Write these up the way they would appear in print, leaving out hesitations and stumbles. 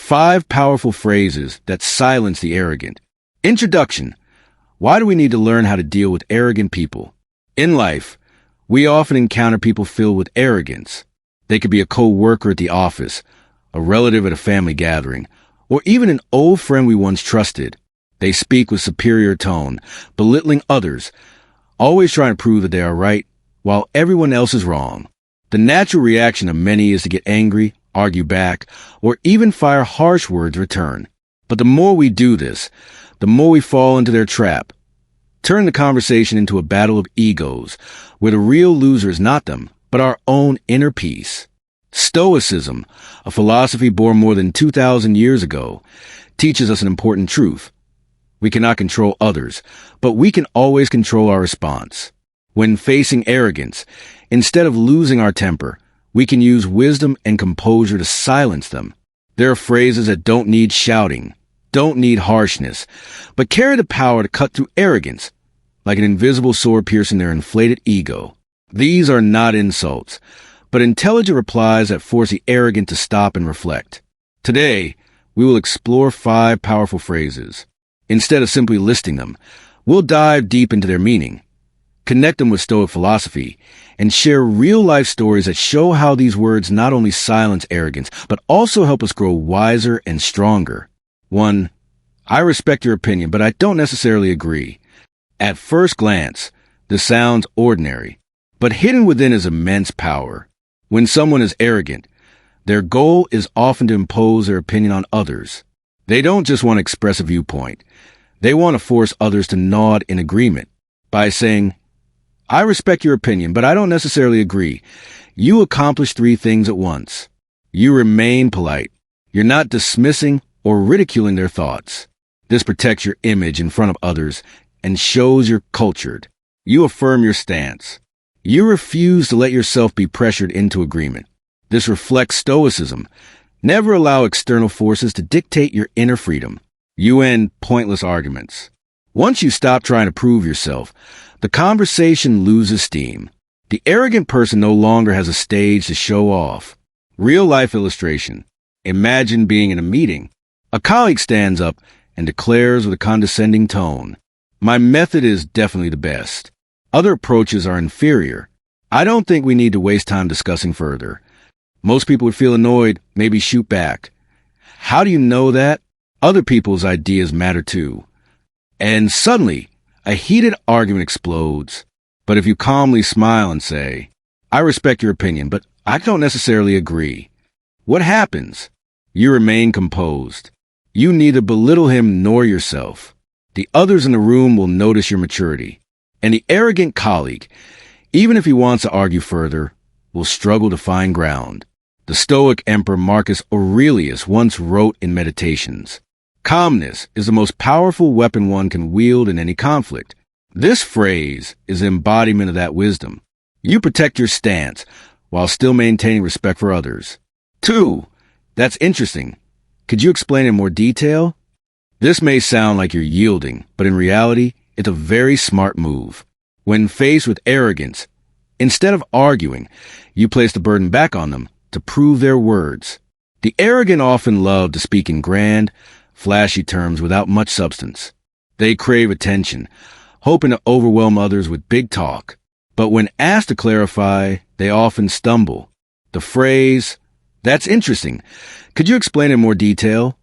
5 powerful phrases that silence the arrogant. Introduction. Why do we need to learn how to deal with arrogant people? In life, we often encounter people filled with arrogance. They could be a co-worker at the office, a relative at a family gathering, or even an old friend we once trusted. They speak with superior tone, belittling others, always trying to prove that they are right, while everyone else is wrong. The natural reaction of many is to get angry, argue back, or even fire harsh words in return. But the more we do this, the more we fall into their trap. Turn the conversation into a battle of egos, where the real loser is not them, but our own inner peace. Stoicism, a philosophy born more than 2,000 years ago, teaches us an important truth. We cannot control others, but we can always control our response. When facing arrogance, instead of losing our temper, we can use wisdom and composure to silence them. There are phrases that don't need shouting, don't need harshness, but carry the power to cut through arrogance, like an invisible sword piercing their inflated ego. These are not insults, but intelligent replies that force the arrogant to stop and reflect. Today, we will explore 5 powerful phrases. Instead of simply listing them, we'll dive deep into their meaning, connect them with Stoic philosophy, and share real-life stories that show how these words not only silence arrogance, but also help us grow wiser and stronger. 1. I respect your opinion, but I don't necessarily agree. At first glance, this sounds ordinary, but hidden within is immense power. When someone is arrogant, their goal is often to impose their opinion on others. They don't just want to express a viewpoint. They want to force others to nod in agreement. By saying, I respect your opinion, but I don't necessarily agree, you accomplish 3 things at once. You remain polite. You're not dismissing or ridiculing their thoughts. This protects your image in front of others and shows you're cultured. You affirm your stance. You refuse to let yourself be pressured into agreement. This reflects Stoicism. Never allow external forces to dictate your inner freedom. You end pointless arguments. Once you stop trying to prove yourself, the conversation loses steam. The arrogant person no longer has a stage to show off. Real-life illustration. Imagine being in a meeting. A colleague stands up and declares with a condescending tone, My method is definitely the best. Other approaches are inferior. I don't think we need to waste time discussing further. Most people would feel annoyed, maybe shoot back. How do you know that? Other people's ideas matter too. And suddenly, a heated argument explodes. But if you calmly smile and say, I respect your opinion, but I don't necessarily agree, what happens? You remain composed. You neither belittle him nor yourself. The others in the room will notice your maturity. And the arrogant colleague, even if he wants to argue further, will struggle to find ground. The Stoic Emperor Marcus Aurelius once wrote in Meditations, Calmness is the most powerful weapon one can wield in any conflict. This phrase is an embodiment of that wisdom. You protect your stance while still maintaining respect for others. 2. That's interesting. Could you explain in more detail? This may sound like you're yielding, but in reality, it's a very smart move. When faced with arrogance, instead of arguing, you place the burden back on them to prove their words. The arrogant often love to speak in grand, flashy terms without much substance. They crave attention, hoping to overwhelm others with big talk. But when asked to clarify, they often stumble. The phrase, that's interesting. Could you explain in more detail?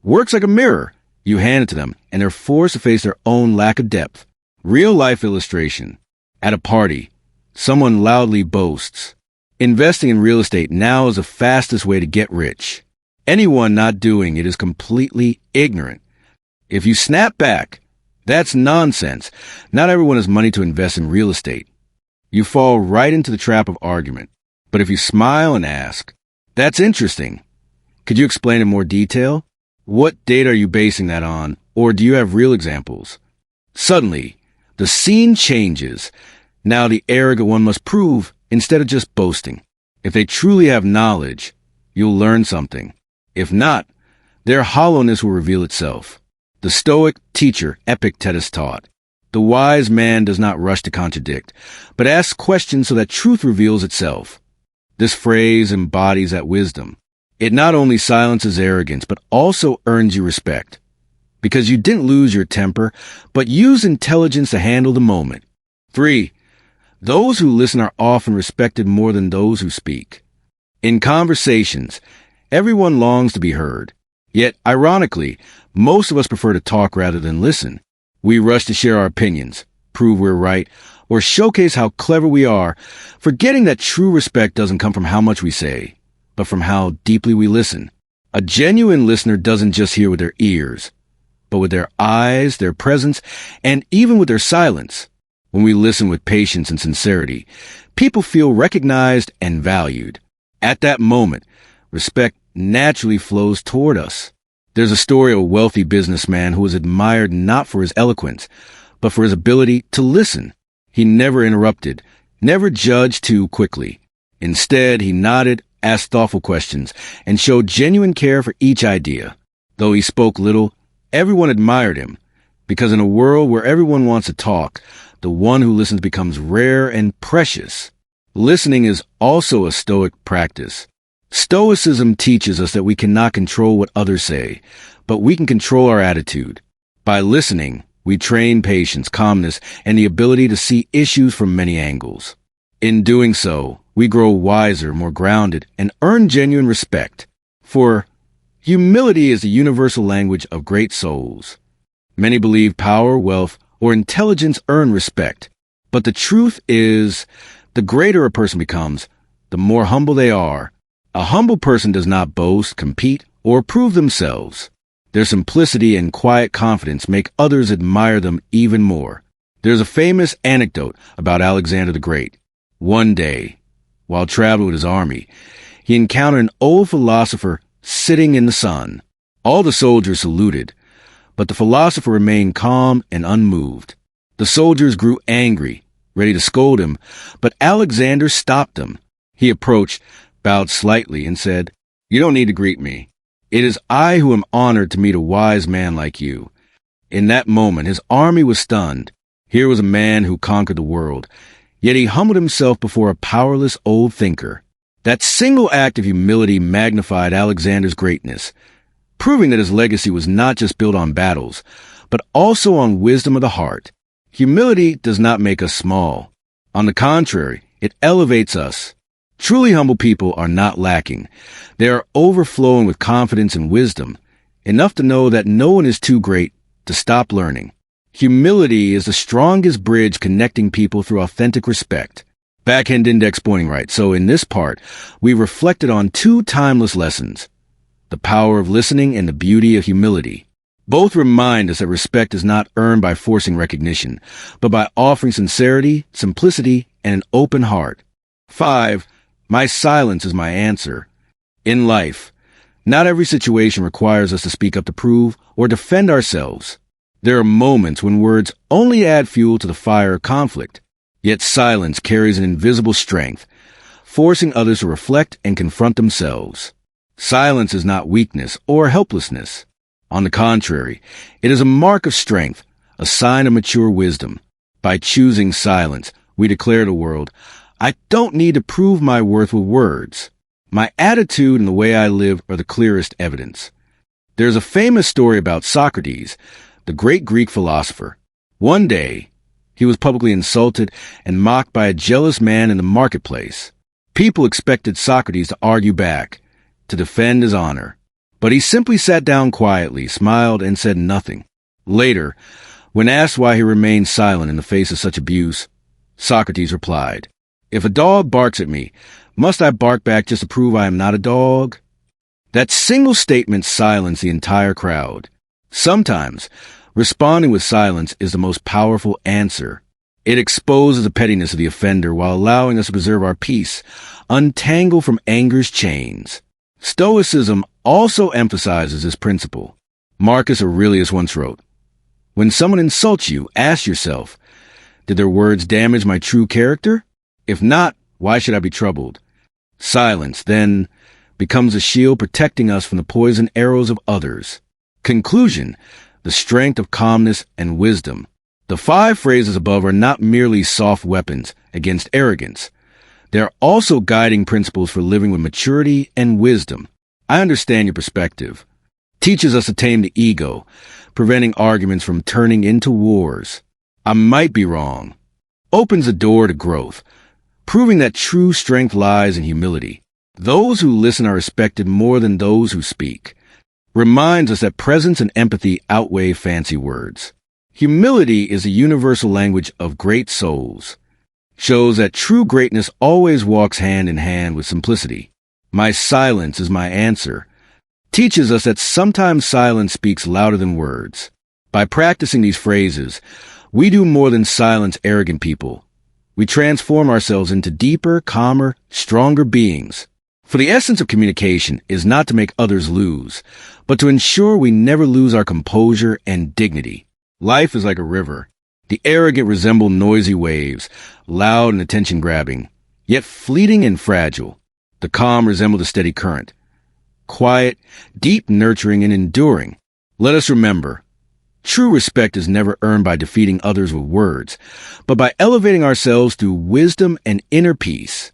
Works like a mirror. You hand it to them, and they're forced to face their own lack of depth. Real-life illustration. At a party, someone loudly boasts, Investing in real estate now is the fastest way to get rich. Anyone not doing it is completely ignorant. If you snap back, that's nonsense. Not everyone has money to invest in real estate. You fall right into the trap of argument. But if you smile and ask, that's interesting. Could you explain in more detail? What data are you basing that on? Or do you have real examples? Suddenly, the scene changes. Now the arrogant one must prove instead of just boasting. If they truly have knowledge, you'll learn something. If not, their hollowness will reveal itself. The Stoic teacher Epictetus taught, the wise man does not rush to contradict, but asks questions so that truth reveals itself. This phrase embodies that wisdom. It not only silences arrogance, but also earns you respect. Because you didn't lose your temper, but use intelligence to handle the moment. 3. Those who listen are often respected more than those who speak. In conversations, everyone longs to be heard. Yet, ironically, most of us prefer to talk rather than listen. We rush to share our opinions, prove we're right, or showcase how clever we are, forgetting that true respect doesn't come from how much we say, but from how deeply we listen. A genuine listener doesn't just hear with their ears, but with their eyes, their presence, and even with their silence. When we listen with patience and sincerity, people feel recognized and valued. At that moment, respect naturally flows toward us. There's a story of a wealthy businessman who was admired not for his eloquence, but for his ability to listen. He never interrupted, never judged too quickly. Instead, he nodded, asked thoughtful questions, and showed genuine care for each idea. Though he spoke little, everyone admired him, because in a world where everyone wants to talk, the one who listens becomes rare and precious. Listening is also a Stoic practice. Stoicism teaches us that we cannot control what others say, but we can control our attitude. By listening, we train patience, calmness, and the ability to see issues from many angles. In doing so, we grow wiser, more grounded, and earn genuine respect. For humility is the universal language of great souls. Many believe power, wealth, or intelligence earn respect. But the truth is, the greater a person becomes, the more humble they are. A humble person does not boast, compete, or prove themselves. Their simplicity and quiet confidence make others admire them even more. There's a famous anecdote about Alexander the Great. One day, while traveling with his army, he encountered an old philosopher sitting in the sun. All the soldiers saluted, but the philosopher remained calm and unmoved. The soldiers grew angry, ready to scold him, but Alexander stopped them. He approached, bowed slightly, and said, "You don't need to greet me. It is I who am honored to meet a wise man like you." In that moment, his army was stunned. Here was a man who conquered the world, yet he humbled himself before a powerless old thinker. That single act of humility magnified Alexander's greatness, proving that his legacy was not just built on battles, but also on wisdom of the heart. Humility does not make us small. On the contrary, it elevates us. Truly humble people are not lacking. They are overflowing with confidence and wisdom, enough to know that no one is too great to stop learning. Humility is the strongest bridge connecting people through authentic respect. Backhand index pointing right. So in this part, we reflected on two timeless lessons: the power of listening and the beauty of humility. Both remind us that respect is not earned by forcing recognition, but by offering sincerity, simplicity, and an open heart. 5. My silence is my answer. In life, not every situation requires us to speak up to prove or defend ourselves. There are moments when words only add fuel to the fire of conflict, yet silence carries an invisible strength, forcing others to reflect and confront themselves. Silence is not weakness or helplessness. On the contrary, it is a mark of strength, a sign of mature wisdom. By choosing silence, we declare to the world, I don't need to prove my worth with words. My attitude and the way I live are the clearest evidence. There's a famous story about Socrates, the great Greek philosopher. One day, he was publicly insulted and mocked by a jealous man in the marketplace. People expected Socrates to argue back, to defend his honor. But he simply sat down quietly, smiled, and said nothing. Later, when asked why he remained silent in the face of such abuse, Socrates replied, "If a dog barks at me, must I bark back just to prove I am not a dog?" That single statement silenced the entire crowd. Sometimes, responding with silence is the most powerful answer. It exposes the pettiness of the offender while allowing us to preserve our peace, untangle from anger's chains. Stoicism also emphasizes this principle. Marcus Aurelius once wrote, "When someone insults you, ask yourself, did their words damage my true character? If not, why should I be troubled?" Silence, then, becomes a shield protecting us from the poison arrows of others. Conclusion: the strength of calmness and wisdom. The 5 phrases above are not merely soft weapons against arrogance. They are also guiding principles for living with maturity and wisdom. I understand your perspective. Teaches us to tame the ego, preventing arguments from turning into wars. I might be wrong. Opens a door to growth, proving that true strength lies in humility. Those who listen are respected more than those who speak. Reminds us that presence and empathy outweigh fancy words. Humility is a universal language of great souls. Shows that true greatness always walks hand in hand with simplicity. My silence is my answer. Teaches us that sometimes silence speaks louder than words. By practicing these phrases, we do more than silence arrogant people. We transform ourselves into deeper, calmer, stronger beings. For the essence of communication is not to make others lose, but to ensure we never lose our composure and dignity. Life is like a river. The arrogant resemble noisy waves, loud and attention-grabbing, yet fleeting and fragile. The calm resemble the steady current, quiet, deep, nurturing, and enduring. Let us remember, true respect is never earned by defeating others with words, but by elevating ourselves through wisdom and inner peace.